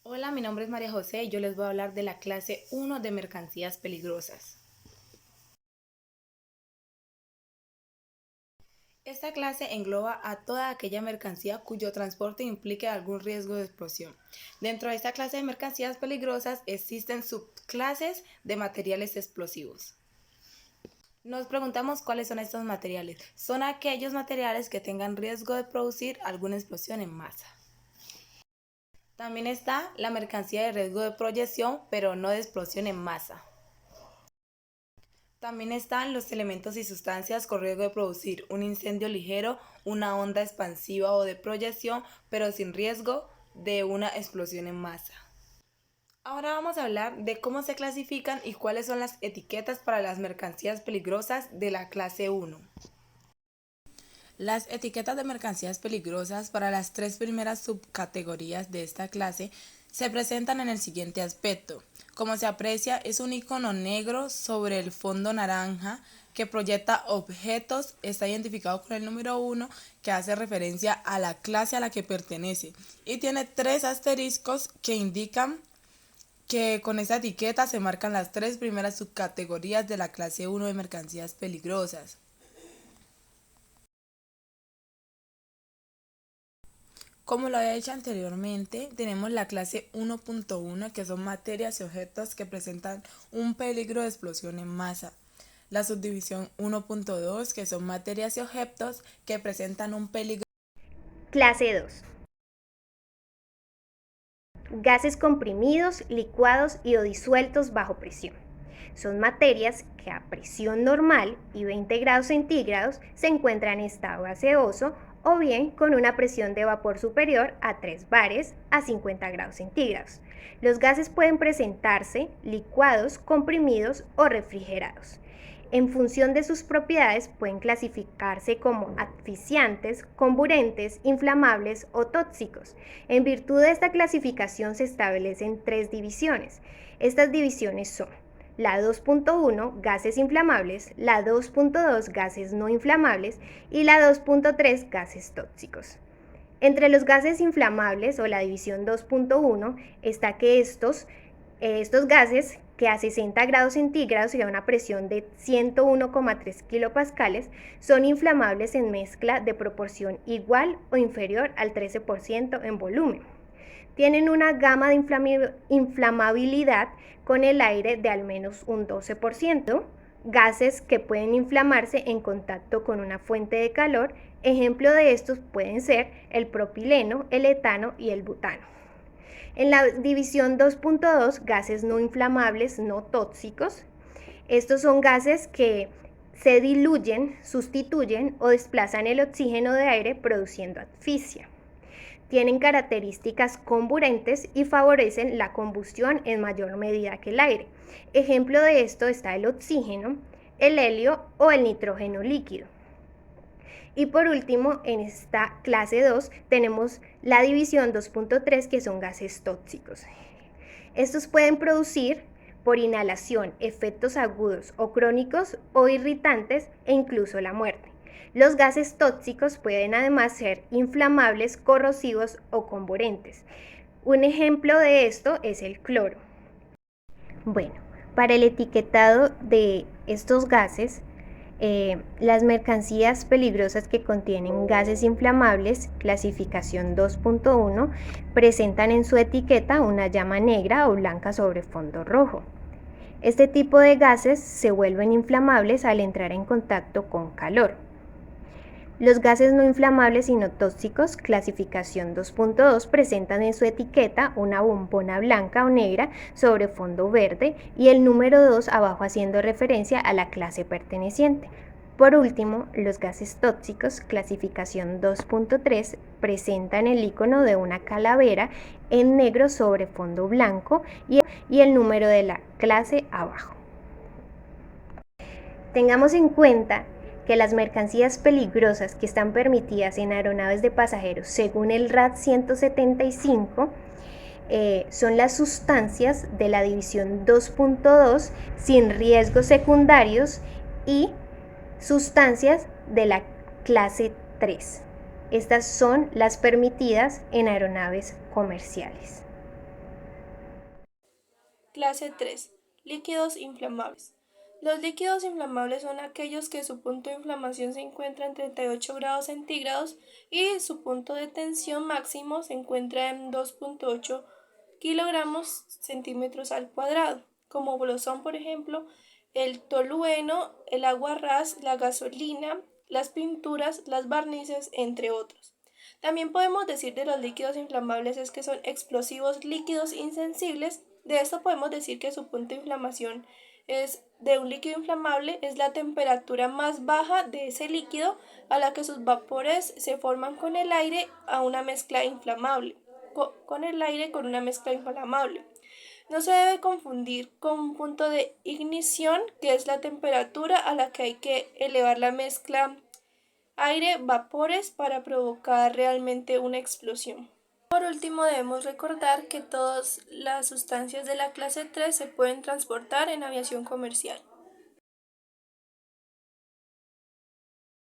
Hola, mi nombre es María José y yo les voy a hablar de la clase 1 de mercancías peligrosas. Esta clase engloba a toda aquella mercancía cuyo transporte implique algún riesgo de explosión. Dentro de esta clase de mercancías peligrosas existen subclases de materiales explosivos. Nos preguntamos cuáles son estos materiales. Son aquellos materiales que tengan riesgo de producir alguna explosión en masa. También está la mercancía de riesgo de proyección, pero no de explosión en masa. También están los elementos y sustancias con riesgo de producir un incendio ligero, una onda expansiva o de proyección, pero sin riesgo de una explosión en masa. Ahora vamos a hablar de cómo se clasifican y cuáles son las etiquetas para las mercancías peligrosas de la clase 1. Las etiquetas de mercancías peligrosas para las tres primeras subcategorías de esta clase se presentan en el siguiente aspecto. Como se aprecia, es un icono negro sobre el fondo naranja que proyecta objetos, está identificado con el número 1 que hace referencia a la clase a la que pertenece y tiene tres asteriscos que indican que con esta etiqueta se marcan las tres primeras subcategorías de la clase 1 de mercancías peligrosas. Como lo había dicho anteriormente, tenemos la clase 1.1 que son materias y objetos que presentan un peligro de explosión en masa. La subdivisión 1.2 que son materias y objetos que presentan un peligro. Clase 2. Gases comprimidos, licuados y o disueltos bajo presión. Son materias que a presión normal y 20 grados centígrados se encuentran en estado gaseoso o bien con una presión de vapor superior a 3 bares a 50 grados centígrados. Los gases pueden presentarse licuados, comprimidos o refrigerados. En función de sus propiedades pueden clasificarse como asfixiantes, comburentes, inflamables o tóxicos. En virtud de esta clasificación se establecen tres divisiones. Estas divisiones son la 2.1 gases inflamables, la 2.2 gases no inflamables y la 2.3 gases tóxicos. Entre los gases inflamables o la división 2.1 está que estos gases que a 60 grados centígrados y a una presión de 101,3 kilopascales son inflamables en mezcla de proporción igual o inferior al 13% en volumen. Tienen una gama de inflamabilidad con el aire de al menos un 12%, gases que pueden inflamarse en contacto con una fuente de calor. Ejemplo de estos pueden ser el propileno, el etano y el butano. En la división 2.2, gases no inflamables no tóxicos. Estos son gases que se diluyen, sustituyen o desplazan el oxígeno de aire produciendo asfixia. Tienen características comburentes y favorecen la combustión en mayor medida que el aire. Ejemplo de esto está el oxígeno, el helio o el nitrógeno líquido. Y por último, en esta clase 2 tenemos la división 2.3 que son gases tóxicos. Estos pueden producir por inhalación efectos agudos o crónicos o irritantes e incluso la muerte. Los gases tóxicos pueden además ser inflamables, corrosivos o comburentes. Un ejemplo de esto es el cloro. Bueno, para el etiquetado de estos gases, las mercancías peligrosas que contienen gases inflamables, clasificación 2.1, presentan en su etiqueta una llama negra o blanca sobre fondo rojo. Este tipo de gases se vuelven inflamables al entrar en contacto con calor. Los gases no inflamables y no tóxicos, clasificación 2.2, presentan en su etiqueta una bombona blanca o negra sobre fondo verde y el número 2 abajo haciendo referencia a la clase perteneciente. Por último, los gases tóxicos, clasificación 2.3, presentan el icono de una calavera en negro sobre fondo blanco y el número de la clase abajo. Tengamos en cuenta que las mercancías peligrosas que están permitidas en aeronaves de pasajeros según el RAD 175 son las sustancias de la división 2.2 sin riesgos secundarios y sustancias de la clase 3. Estas son las permitidas en aeronaves comerciales. Clase 3. Líquidos inflamables. Los líquidos inflamables son aquellos que su punto de inflamación se encuentra en 38 grados centígrados y su punto de tensión máximo se encuentra en 2,8 kilogramos centímetros al cuadrado, como lo son, por ejemplo, el tolueno, el aguarrás, la gasolina, las pinturas, las barnices, entre otros. También podemos decir de los líquidos inflamables es que son explosivos líquidos insensibles. De esto podemos decir que su punto de inflamación de un líquido inflamable es la temperatura más baja de ese líquido a la que sus vapores se forman con el aire a una mezcla inflamable, con el aire con una mezcla inflamable. No se debe confundir con un punto de ignición, que es la temperatura a la que hay que elevar la mezcla aire-vapores para provocar realmente una explosión. Por último, debemos recordar que todas las sustancias de la clase 3 se pueden transportar en aviación comercial.